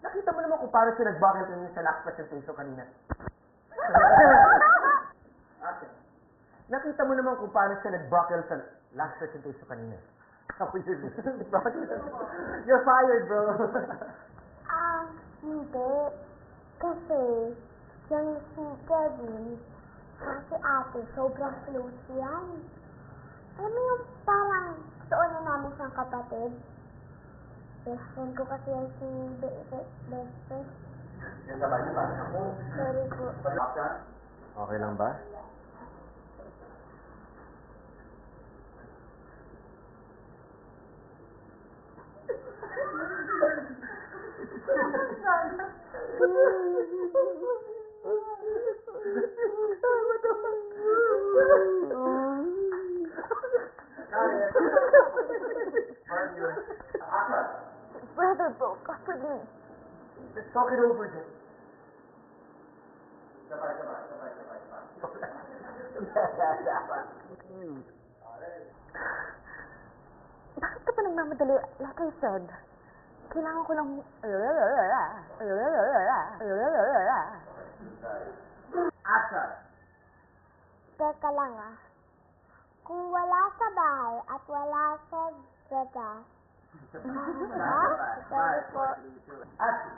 Nakita mo naman kung paano siya nag-buckle sa last presentation kanina. Nakita mo naman kung paano siya nag-buckle sa last presentation kanina. Ako yun. You're fired, bro. Hindi. Kasi, yung si Kevin, si ate, sobrang close yan. Alam mo yung parang doon na namin siyang kapatid? Best friend ko kasi yan si best friend. Yan sabay niyo ba? Ako. Sorry po. Okay lang ba? Brother bro, kapatid. Let's talk it over, Jen. Sabay. Bakit ka pa nagmamadali? Like I said, kailangan ko lang... Action! Teka lang Kung wala sa bahay at wala sa daga... Sorry po. Action!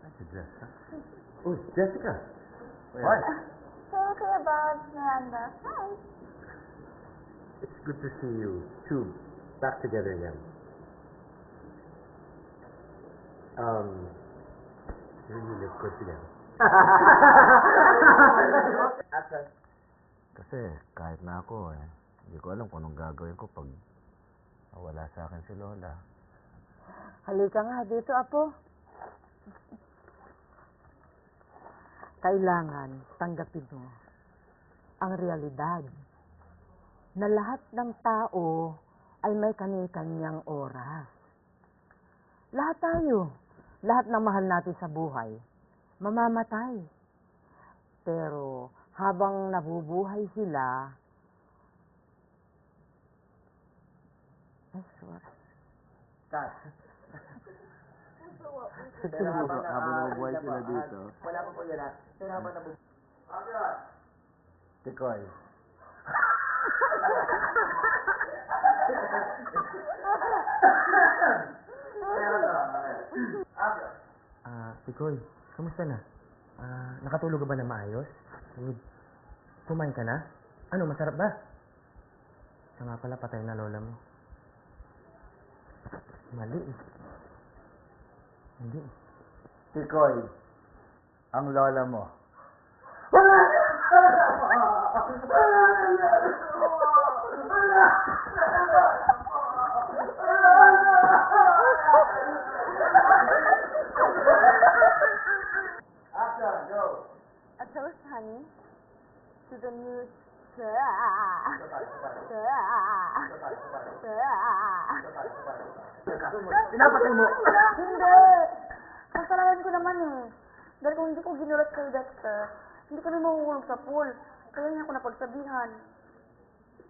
That's Jessica. Oh, Jessica. What? Sorry about Miranda. Hi. It's good to see you two back together again. You really look good together. Action! Kasi kahit na ako hindi ko alam kung anong gagawin ko pag wala sa akin si Lola. Halika nga dito, Apo. Kailangan tanggapin mo ang realidad na lahat ng tao ay may kanya-kanyang oras. Lahat tayo, lahat ng mahal natin sa buhay, mamamatay. Pero habang nabubuhay sila, ay, sorry. Cut. Pero habang nabubuhay sila dito. Wala pa po yun Pero habang nabubuhay. Action! Tikoy. Tikoy, kamusta na? Nakatulog ka ba na maayos? Kumain ka na? Ano, masarap ba? Siya nga pala, patay na lola mo. Mali Hindi Tikoy, ang lola mo. Action, go! A toast, honey, to the new... Pinapatay mo! Hindi! Kasalanan ko naman Dahil kung hindi ko ginulat kay Dexter, hindi kami mahuhulog sa pool. Kaya niya ako napagsabihan.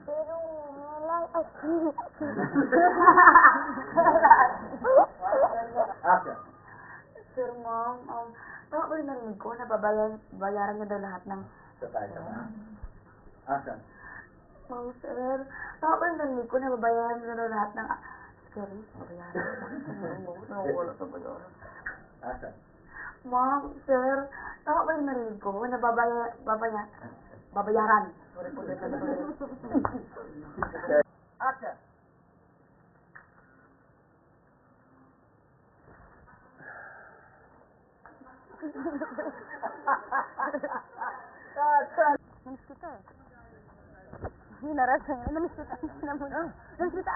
Pero, Action! Sir, Mom, tama ba rin narinig ko na bayaran niya daw lahat ng... Action! Oh, sir, tama ba rin narinig ko na babayaran niya daw lahat ng... Sorry, babayaran. Nawawala sa bayaran. Action! Mom, sir, tama ba rin narinig ko na babayaran? Sorry po, sir. Action! Namiss kita Hinarasang, namiss kita. Namiss kita.